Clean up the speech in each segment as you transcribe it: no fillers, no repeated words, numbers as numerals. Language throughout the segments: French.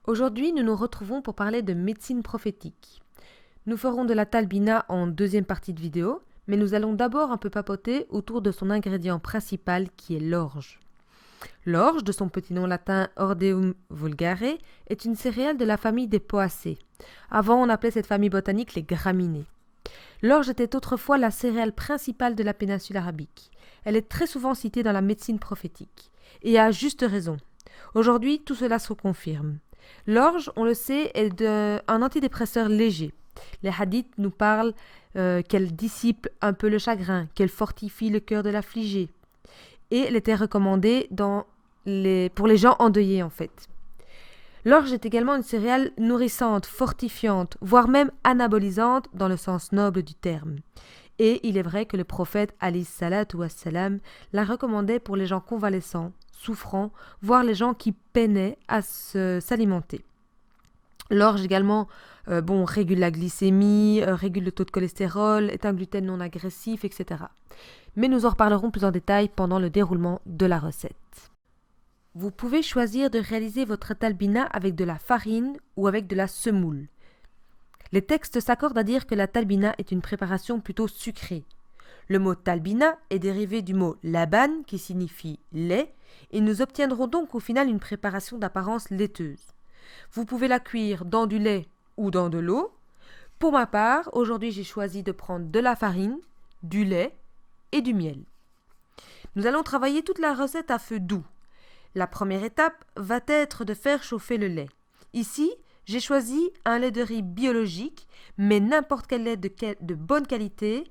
Aujourd'hui, nous nous retrouvons pour parler de médecine prophétique. Nous ferons de la talbina en deuxième partie de vidéo, mais nous allons d'abord un peu papoter autour de son ingrédient principal qui est l'orge. L'orge, de son petit nom latin Ordeum vulgare, est une céréale de la famille des poacées. Avant, on appelait cette famille botanique les graminées. L'orge était autrefois la céréale principale de la péninsule arabique. Elle est très souvent citée dans la médecine prophétique. Et à juste raison. Aujourd'hui, tout cela se confirme. L'orge, on le sait, est un antidépresseur léger. Les hadiths nous parlent qu'elle dissipe un peu le chagrin, qu'elle fortifie le cœur de l'affligé. Et elle était recommandée pour les gens endeuillés en fait. L'orge est également une céréale nourrissante, fortifiante, voire même anabolisante dans le sens noble du terme. Et il est vrai que le prophète alayhi salatu wassalam la recommandait pour les gens convalescents, souffrants, voire les gens qui peinaient à s'alimenter. L'orge également régule la glycémie, régule le taux de cholestérol, est un gluten non agressif, etc. Mais nous en reparlerons plus en détail pendant le déroulement de la recette. Vous pouvez choisir de réaliser votre talbina avec de la farine ou avec de la semoule. Les textes s'accordent à dire que la talbina est une préparation plutôt sucrée. Le mot talbina est dérivé du mot laban qui signifie lait et nous obtiendrons donc au final une préparation d'apparence laiteuse. Vous pouvez la cuire dans du lait ou dans de l'eau. Pour ma part, aujourd'hui j'ai choisi de prendre de la farine, du lait et du miel. Nous allons travailler toute la recette à feu doux. La première étape va être de faire chauffer le lait. Ici, j'ai choisi un lait de riz biologique, mais n'importe quel lait de bonne qualité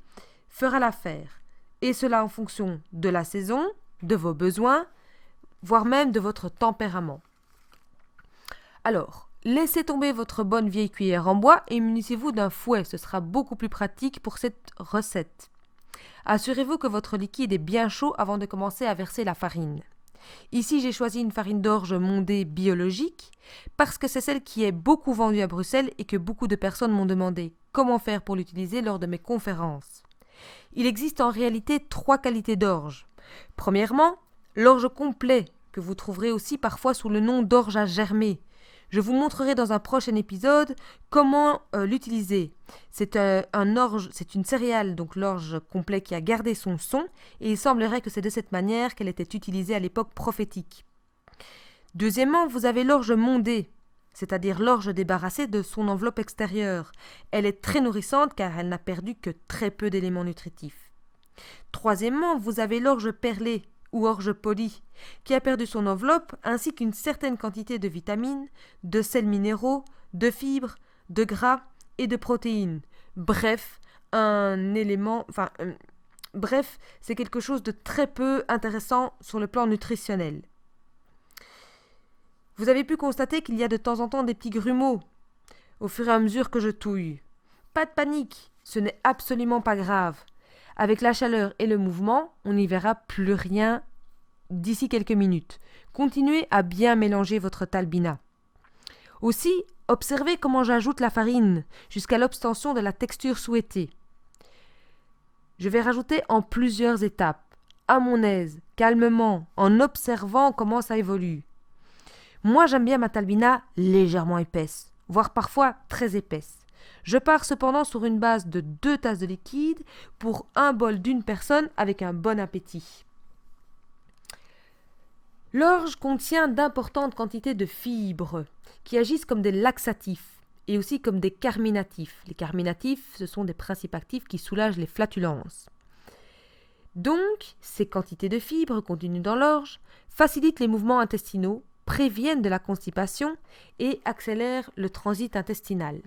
fera l'affaire. Et cela en fonction de la saison, de vos besoins, voire même de votre tempérament. Alors, laissez tomber votre bonne vieille cuillère en bois et munissez-vous d'un fouet, ce sera beaucoup plus pratique pour cette recette. Assurez-vous que votre liquide est bien chaud avant de commencer à verser la farine. Ici, j'ai choisi une farine d'orge mondée biologique parce que c'est celle qui est beaucoup vendue à Bruxelles et que beaucoup de personnes m'ont demandé comment faire pour l'utiliser lors de mes conférences. Il existe en réalité 3 qualités d'orge. Premièrement, l'orge complet, que vous trouverez aussi parfois sous le nom d'orge à germer. Je vous montrerai dans un prochain épisode comment l'utiliser. C'est une céréale, donc l'orge complet qui a gardé son son, et il semblerait que c'est de cette manière qu'elle était utilisée à l'époque prophétique. Deuxièmement, vous avez l'orge mondée, c'est-à-dire l'orge débarrassée de son enveloppe extérieure. Elle est très nourrissante car elle n'a perdu que très peu d'éléments nutritifs. Troisièmement, vous avez l'orge perlée, ou orge polie, qui a perdu son enveloppe ainsi qu'une certaine quantité de vitamines, de sels minéraux, de fibres, de gras et de protéines. Bref, c'est quelque chose de très peu intéressant sur le plan nutritionnel. Vous avez pu constater qu'il y a de temps en temps des petits grumeaux au fur et à mesure que je touille. Pas de panique, ce n'est absolument pas grave. Avec la chaleur et le mouvement, on n'y verra plus rien d'ici quelques minutes. Continuez à bien mélanger votre talbina. Aussi, observez comment j'ajoute la farine jusqu'à l'obtention de la texture souhaitée. Je vais rajouter en plusieurs étapes, à mon aise, calmement, en observant comment ça évolue. Moi, j'aime bien ma talbina légèrement épaisse, voire parfois très épaisse. Je pars cependant sur une base de 2 tasses de liquide pour un bol d'une personne avec un bon appétit. L'orge contient d'importantes quantités de fibres qui agissent comme des laxatifs et aussi comme des carminatifs. Les carminatifs, ce sont des principes actifs qui soulagent les flatulences. Donc, ces quantités de fibres contenues dans l'orge facilitent les mouvements intestinaux, préviennent de la constipation et accélèrent le transit intestinal.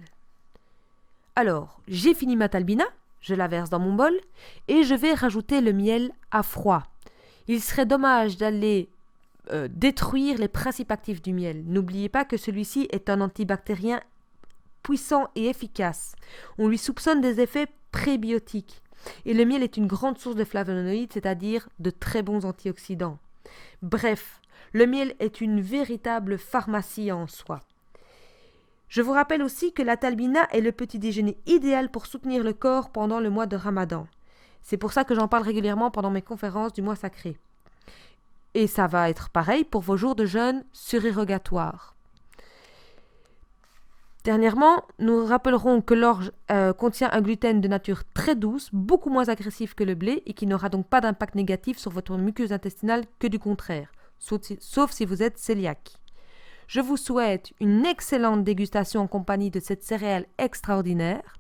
Alors, j'ai fini ma talbina, je la verse dans mon bol et je vais rajouter le miel à froid. Il serait dommage d'aller détruire les principes actifs du miel. N'oubliez pas que celui-ci est un antibactérien puissant et efficace. On lui soupçonne des effets prébiotiques. Et le miel est une grande source de flavonoïdes, c'est-à-dire de très bons antioxydants. Bref, le miel est une véritable pharmacie en soi. Je vous rappelle aussi que la talbina est le petit déjeuner idéal pour soutenir le corps pendant le mois de Ramadan. C'est pour ça que j'en parle régulièrement pendant mes conférences du mois sacré. Et ça va être pareil pour vos jours de jeûne surérogatoire. Dernièrement, nous rappellerons que l'orge contient un gluten de nature très douce, beaucoup moins agressif que le blé et qui n'aura donc pas d'impact négatif sur votre muqueuse intestinale que du contraire, sauf si vous êtes cœliaque. Je vous souhaite une excellente dégustation en compagnie de cette céréale extraordinaire.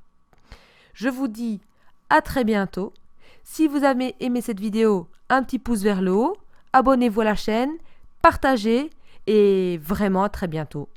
Je vous dis à très bientôt. Si vous avez aimé cette vidéo, un petit pouce vers le haut, abonnez-vous à la chaîne, partagez et vraiment à très bientôt.